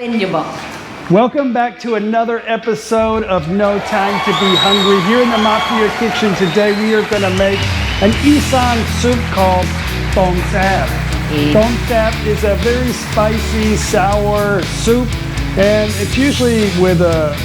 Welcome back to another episode of No Time to Be Hungry. Here in the Mafia Kitchen today, we are going to make an isaan soup called Tdom Saab. Tdom Saab is a very spicy, sour soup, and it's usually with a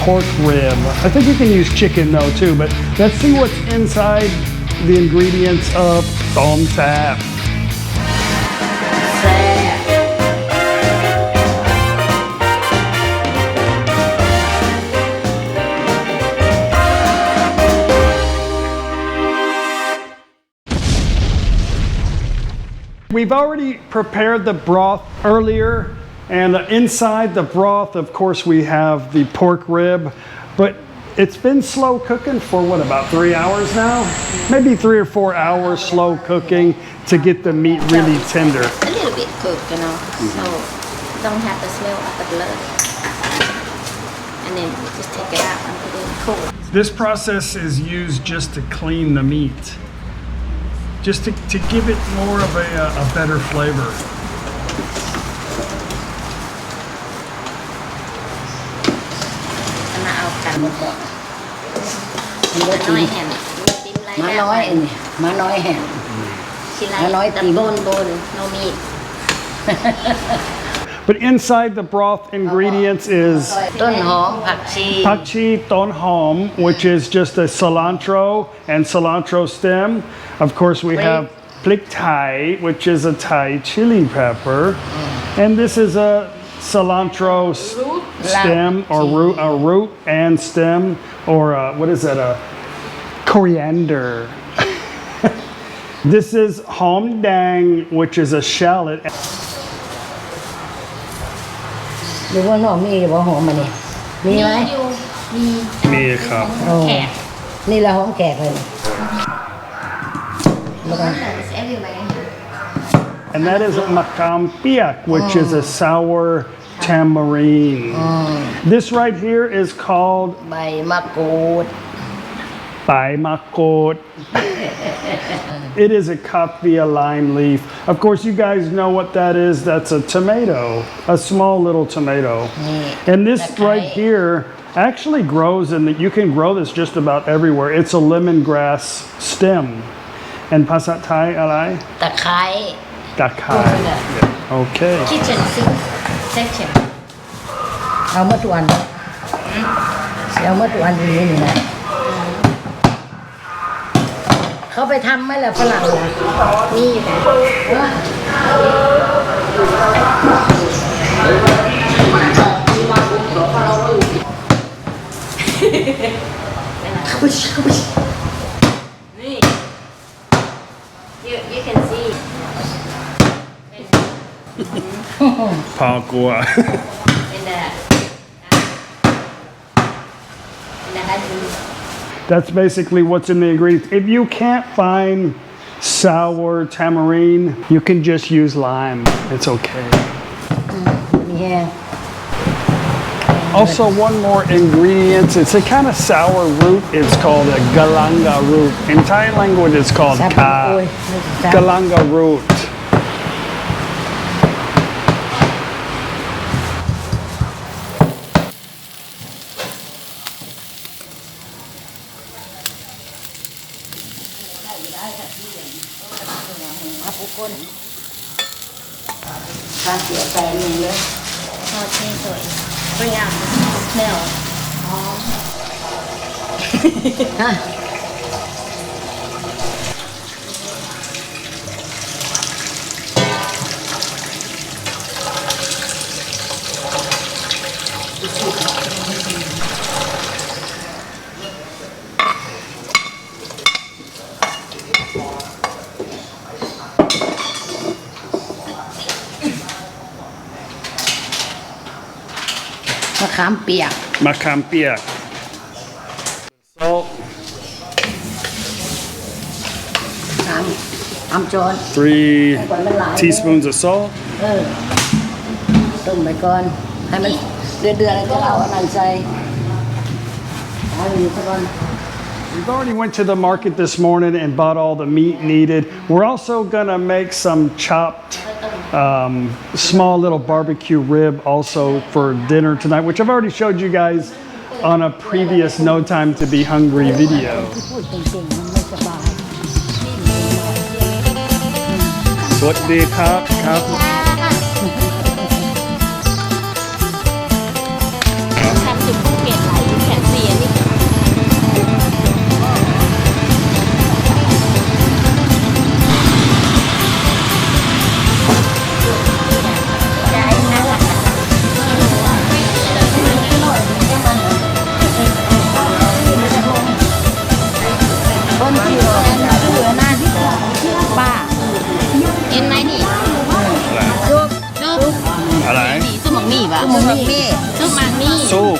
pork rib. I think you can use chicken though too, but let's see what's inside the ingredients of Tdom Saab. We've already prepared the broth earlier, and inside the broth, of course, we have the pork rib, but it's been slow cooking for what, about 3 hours now? Maybe 3 or 4 hours slow cooking to get the meat really tender. A little bit cooked, you know, so don't have the smell of the blood. And then just take it out and put it cool. This process is used just to clean the meat, just to give it more of a better flavor. But inside the broth ingredients is pak chi ton hom, which is just a cilantro and cilantro stem. Of course, we have plik Thai, which is a Thai chili pepper, and this is a cilantro stem or root and stem, or what is that? A coriander. This is hom dang, which is a shallot.มีบ่หอมมันนี่มีไหมมีครับ แขกนี่ละหอมแขกเลย And that is makam piak, which is a sour tamarind. This right here is called ใบมะกรูด Bai makot. It is a kaffir lime leaf. Of course, you guys know what that is. That's a tomato, a small little tomato. And this right here actually grows, and you can grow this just about everywhere. It's a lemongrass stem. And pasat Thai alai? ตะไคร้ Takai. Okay. kitchen sink section เอามาทุกอันเอามาทุกอันตรงนี้นี่นะเขาไปทำไหมล่ะฝรั่งล่ะมีอยู่นี่ you can see พอกลัว That's basically what's in the ingredients. If you can't find sour tamarind, you can just use lime. It's okay. Yeah. Also, one more ingredient. It's a kind of sour root. It's called a galanga root. In Thai language, it's called ka. Galanga root. Bring out the smell. มะขามเปียก Makam piak. Salt. 3 ช้อน 3 teaspoons of salt. ต้มไปก่อนให้มันเดือดๆแล้วจะเอาอันนั้นใส่เอาอยู่ก่อน We've already went to the market this morning and bought all the meat needed. We're also gonna make some chopped small little barbecue rib also for dinner tonight, which I've already showed you guys on a previous No Time to Be Hungry video. พูดเก่งๆมันไม่สบาย สวัสดีครับครับ ทำจุดภูเก็ตไหลแขนเสียนี่ป้าเห็นไหมนี่ซุป อะไร นี่ซุปหมักมี่ป่ะซุปหมักมี่ซุปหมักมี่ ซุป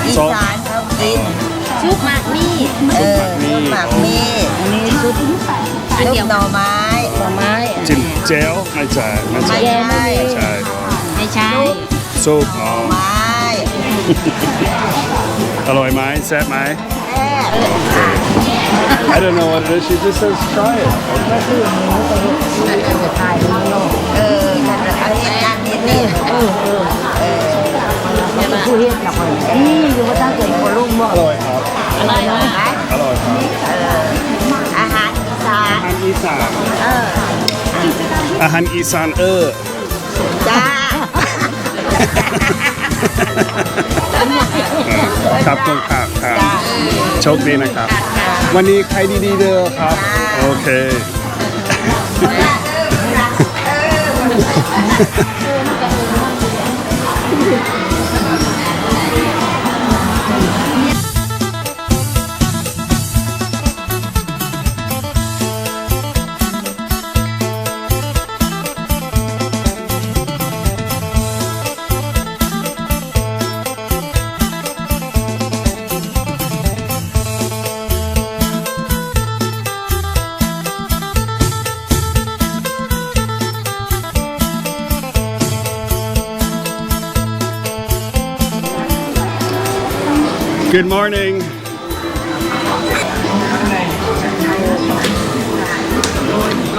อีสานเขากิน ซุปหมักมี่ หมักมีอันนี้ซุปหน่อไม้ จิ้มเจลไม่ใช่ไม่ใช่ ไม่ใช่ ไม่ใช่ ไม่ใช่ ซุปอ๋อ ไม้ อร่อยไหมแซ่บไหม แค่ I don't know what it is. She just says try it. เอาเห็ดงานนิดนึง ผู้เฮ็ดหลักเลยนี่อยู่ว่าตั้งแต่คนรุ่งบ่ อร่อยครับ อะไรนะ อร่อยครับ อาหารอีสาน อาหารอีสานจ้า ครับคุณครับครับโชคดีนะครับ วันนี้ใครดีๆเด้อครับ โอเค Good morning.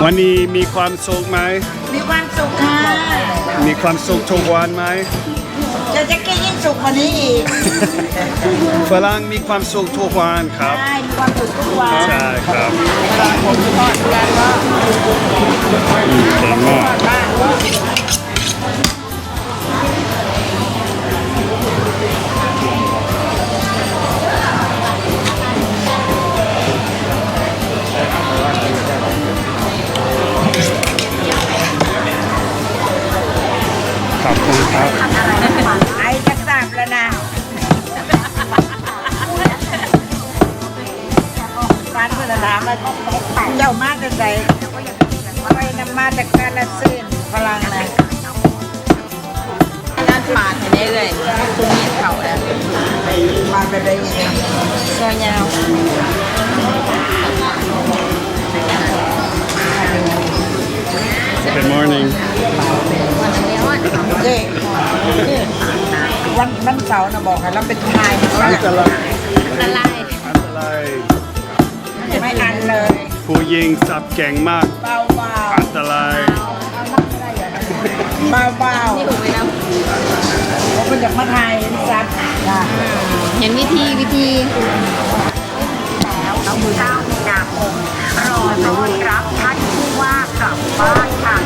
วันนี้มีความสุขไหม มีความสุขค่ะ มีความสุขทุกวันไหม จะกินยิ่งสุขกว่านี้อีก ฝรั่งมีความสุขทุกวันครับ ใช่มีความสุขทุกวัน ใช่ครับ ผมทอดกันว่า เก่งมาก บ้าน ขอบคุณครับ ไอ้จะทราบแล้วนะร้านเพื่อนถามว่าเจ้ามาจากไหนไปนำมาจากกาฬสินธุ์พลังนะ ด้านปาดเห็นได้เลยตรงนี้เขาแล้ว มาไปได้ยังไง ซอยยาว Good morning เจ๊วันเสาร์นะบอกให้เราเป็นทาย อันตราย ละลาย อันตราย ไม่อันเลย ผู้หญิงสับเก่งมาก เบา อันตราย ๆเบา นี่ถูกไหมนะ ๆผมเป็นจากมาไทยซัด เห็นวิธี เอามือข้าวมีนาคมรอต้อนรับท่านผู้ว่ากลับบ้านค่ะ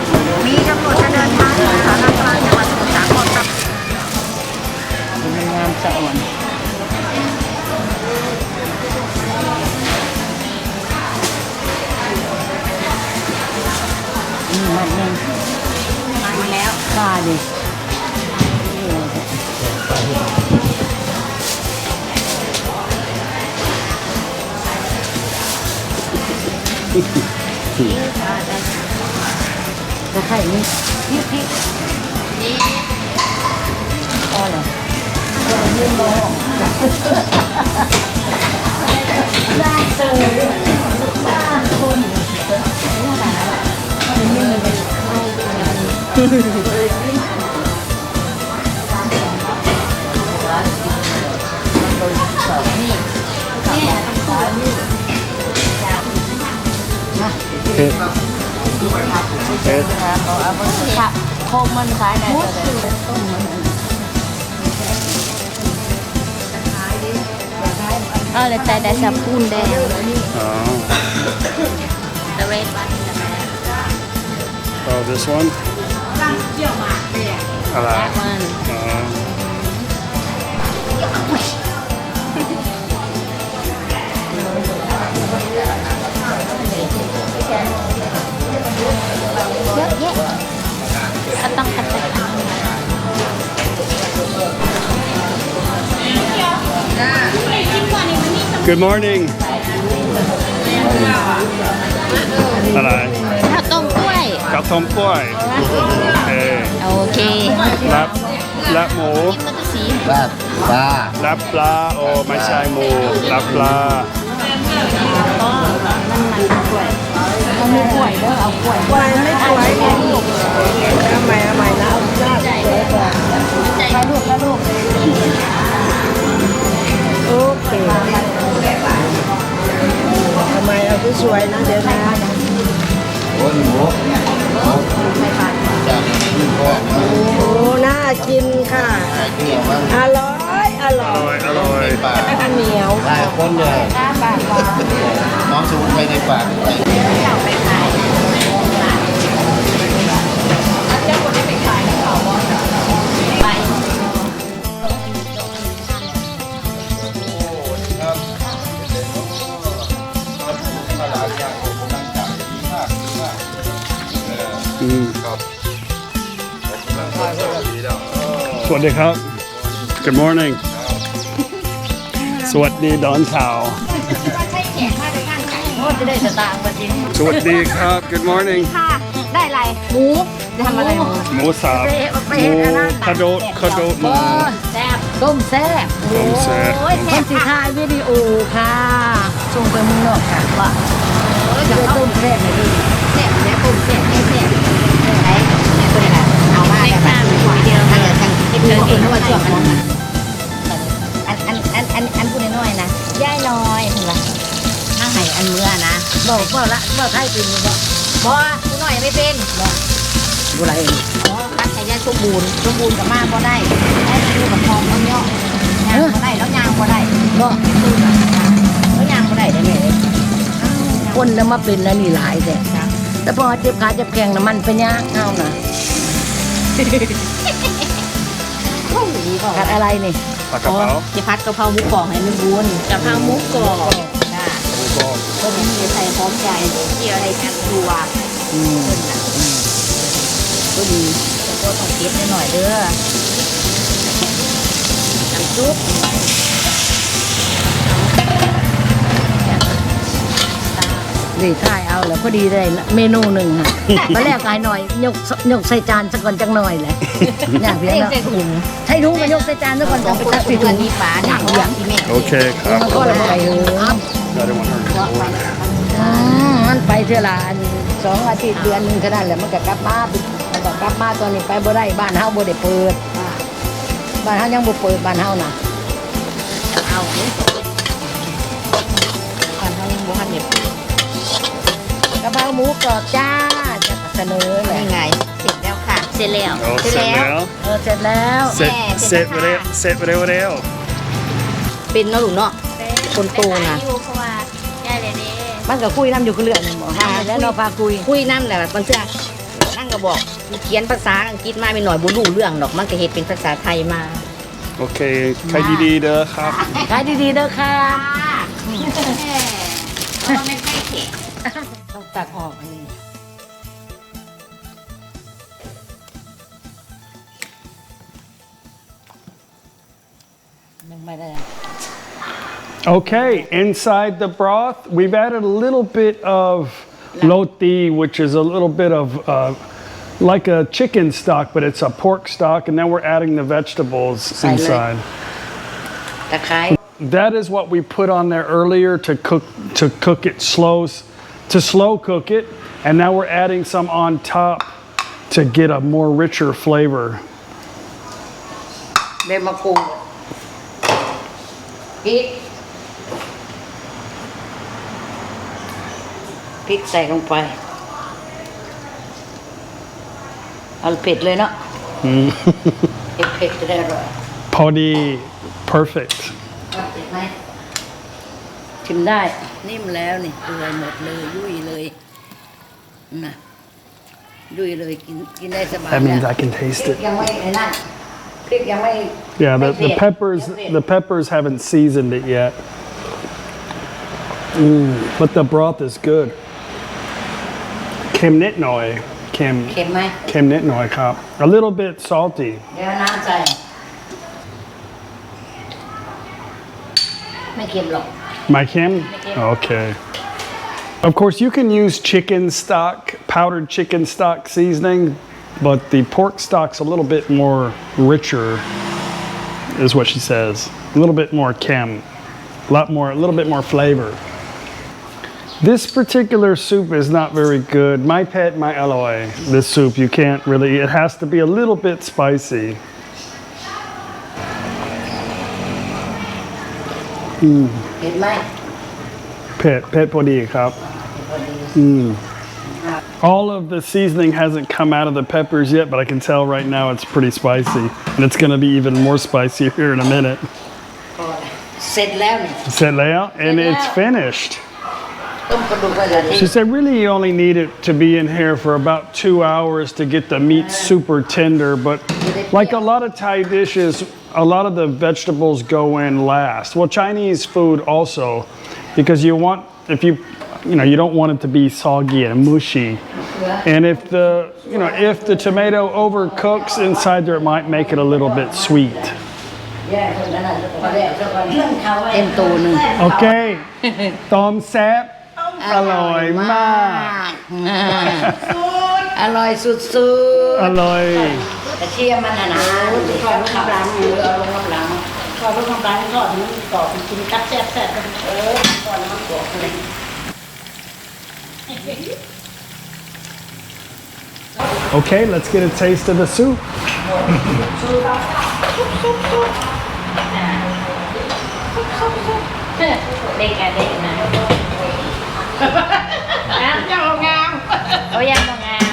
มีกำหนดจะเดินทางถึงสารกลางจังหวัดสมุทรสาครครับ งามสะอ่อนมันนึง มาแล้ว ป้าดิตะไคร่นี่พริกพอแล้วได้เลยได้คน ผักโคมมันขายได้แต่ต้มมัน เลยแต่ได้สับปูนแดง Oh. the red one Oh, this one? I that like. oneเยอะแยะก็ต้องกระจาย Good morning. อะไร ข้าวต้มกล้วย ข้าวต้มกล้วยโอเค โอเค และหมู ก็จะสี และปลาโอ้ไม่ใช่หมูและปลา มันมีกล้วยเด้อเอากล้วยกล้วยไม่สวยไงลูกทำไมนะเอาหน้าใจเลยก่อนถ่ายรูปโอเคทำไมเอาที่สวยนะเดี๋ยวนะโอ้น่ากินค่ะอร่อยอร่อย ข้าวเหนียว หลายคนเลย ปากหวาน น้องสมุนไปในปาก สวัสดีครับ Good morning สวัสดีดอนเช้า โอ้จะได้สตางค์มาจริง สวัสดีครับ Good morning ค่ะ ได้อะไร หมูจะทำอะไรหมู หมูสับหมูคาโดดหมู แซ่บ ต้มแซ่บ ต้มแซ่บ โอ้ย ค แซ่ น บ สีถ่ายวิดีโอค่ะส่งไปเมืองนอกค่ะว่าจะได้ต้มแซ่บไหมพี่ แซ่บแซ่บต้มแซ่บแซ่บไหนตัวไหนเอามาแบบเดียวทางกินเองเพราะว่าช่วงอันพูดน้อยๆนะย่ายน้อยเห็นปะถ้าให้อันเมื่อนะ บอกไทยเป็นอยู่บ่ บ่ผู้น้อยไม่เป็นบ่ บุไร ตัดให้ยายสมบูรณ์กับมากบ่ได้ได้ดูกับพองมันเนาะยางบ่ได้แล้วยางบ่ได้ บ่ แล้วยางบ่ได้ได้ไหม คนแล้วมาเป็นแล้วนี่หลายแต่พอเจ็บขาเจ็บแข้งน้ำมันเป็นยากเอานะกัดอะไรนี่ ปลากระเป๋า จะพัดกะเพราหมูกรอบให้มันบุญกะเพราหมูกรอบจ้าก็มีใส่หอมใหญ่เกี่ยวอะไรกันตัว ก็ดี ก็ต้องเก็บหน่อยเด้อน้ำซุป ดีถ่ายเอาแล้วพอดีเลยเมนูหนึ่งค่ะตอนแรกกายหน่อยยกใส่จานสักก่อนจังหน่อยเลยอย่างเพียง ใส่ถุง ใช้ถุงก็ยกใส่จานสักก่อนจังไปตักใส่ถุง มีฝาหนังเหลืองที่แม่ โอเคครับ มันก็ระบายเลย I don't want her to hold it. มันไปเท่าละ2 อาทิตย์เดือนหนึงเท่านั้นแหละมันก็กลับมามันก็กลับมาตอนนี้ไปบ่ได้บ้านเฮาบ่ได้เปิดบ้านเฮายังบ่เปิดบ้านเฮานะ เอาก่อนเขายังบ่ทันเห็น กะเพราหมูกรอบจ้าจะเสนอเลย นี่ไงเสร็จแล้วค่ะเสร็จแล้ว โอ้เสร็จแล้ว เสร็จแล้ว เสร็จเร็ว เป็นเนาะลูกเนาะคนโตนะ เพราะว่าย่าเลยเด้ มันก็คุยน้ำอยู่คือเรื่องนี่หมอค่ะแล้วเราพาคุย คุยน้ำแหละบางเทื่อนั่งก็บอกเขียนภาษาอังกฤษมาไม่หน่อยบ่รู้เรื่องดอกมันก็เฮ็ดเป็นภาษาไทยมา โอเคใครดีๆเด้อครับ ขายดีๆเด้อค่ะ เพราะว่าไม่ใช่เขต ต้องตักออกอันนี้ยังไม่ได้ Okay, inside the broth, we've added a little bit of roti, which is a little bit of like a chicken stock, but it's a pork stock, and then we're adding the vegetables inside. ตะไคร้ That is what we put on there earlier to cook it slow cook it, and now we're adding some on top to get a more richer flavor. ใบมะกรูดพริกใส่ลงไป เอาเผ็ดเลยเนาะเผ็ดจะได้อร่อย พอดี perfect เผ็ดไหมชิมได้นิ่มแล้วนี่เปื่อยหมดเลยยุ่ยเลยนะยุ่ยเลยกินได้สบาย That means I can taste it ยังไม่ไอ้นั่นพริกยังไม่ Yeah, the ไม่เผ็ด peppers haven't seasoned it yet. But the broth is good. เค็มนิดหน่อยเค็ม เค็มไหม เค็มนิดหน่อยครับ A little bit salty. เดี๋ยวน้ำใส่ไม่เค็มหรอก My Kim? Okay. Of course, you can use chicken stock, powdered chicken stock seasoning, but the pork stock's a little bit more richer, is what she says. A little bit more Kim. A little bit more flavor. This particular soup is not very good. My pet, my alloy. This soup, you can't really, it has to be a little bit spicy. เผ็ดไหม Pet podi cup. พอดี All of the seasoning hasn't come out of the peppers yet, but I can tell right now it's pretty spicy. And it's going to be even more spicy here in a minute. เสร็จแล้วนี่ Set layout, and it's finished. ต้มกระดูกไปเลย She said really you only need it to be in here for about 2 hours to get the meat super tender, but like a lot of Thai dishes, a lot of the vegetables go in last. Well, Chinese food also, because you want, if you don't want it to be soggy and mushy. And if the tomato overcooks inside there, it might make it a little bit sweet. แย่คนนั้นเต็มตัวหนึ่ง Okay. Tom Sap. อร่อยมาก อร่อยสุด อร่อย ๆกระเทียมมันหนาๆทอดลูกน้ำล้างเอาลงน้ำล้างทอดลูกน้ำล้างทอดมันกรอบกินกับแซ่บๆทอดมันกรอบเลย Okay, let's get a taste of the soup. เด็กอะเด็กนะเจ้างามเอายังงาม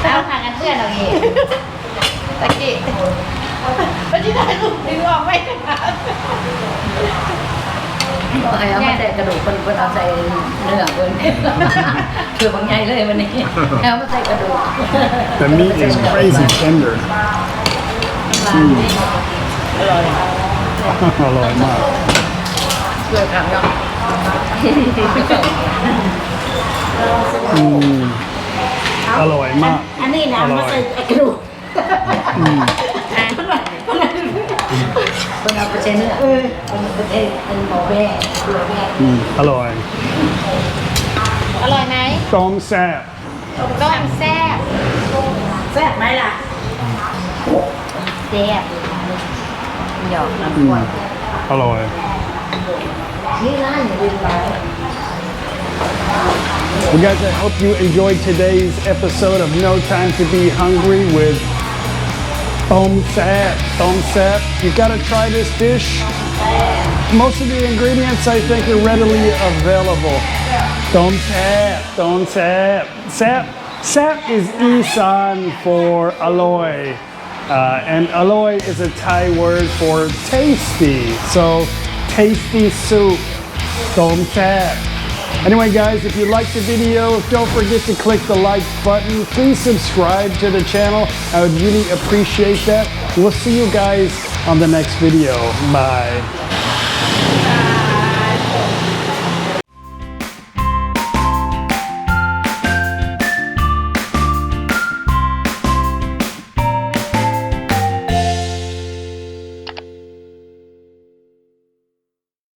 เอาพากันเพื่อนเราเองตะกี้ไม่ได้ลูกดึงออกไม่ได้ เอามาใส่กระดูกคนเอาใส่เนื้อเพิ่นคือบางใหญ่เลยวันนี้เอามาใส่กระดูก The meat is crazy tender. อร่อย อร่อยมาก เลือกครับเนาะ อร่อยมาก อันนี้นะ อร่ มา อย ใส่กระดูก คนเอาไปใช้เนื้อคนเอาไปใช้เป็นหมูแม่เกลือแม่ อร่อย อร่อยไหม ต้มแซ่บ ต้มแซ่บ แซ่บไหมล่ะ แซ่บ หยอกน้ำกวน อร่อย นี่ร้านอยู่ริมร้าน Well, guys, I hope you enjoyed today's episode of No Time to Be Hungry with Tom Sap. Tom Sap. You gotta try this dish. Most of the ingredients, I think, are readily available. Tom Sap. Tom Sap. Sap is isaan for alloy. And alloy is a Thai word for tasty. So, tasty soup. Tom Sap. Anyway, guys, if you liked the video, don't forget to click the like button. Please subscribe to the channel. I would really appreciate that. We'll see you guys on the next video. Bye.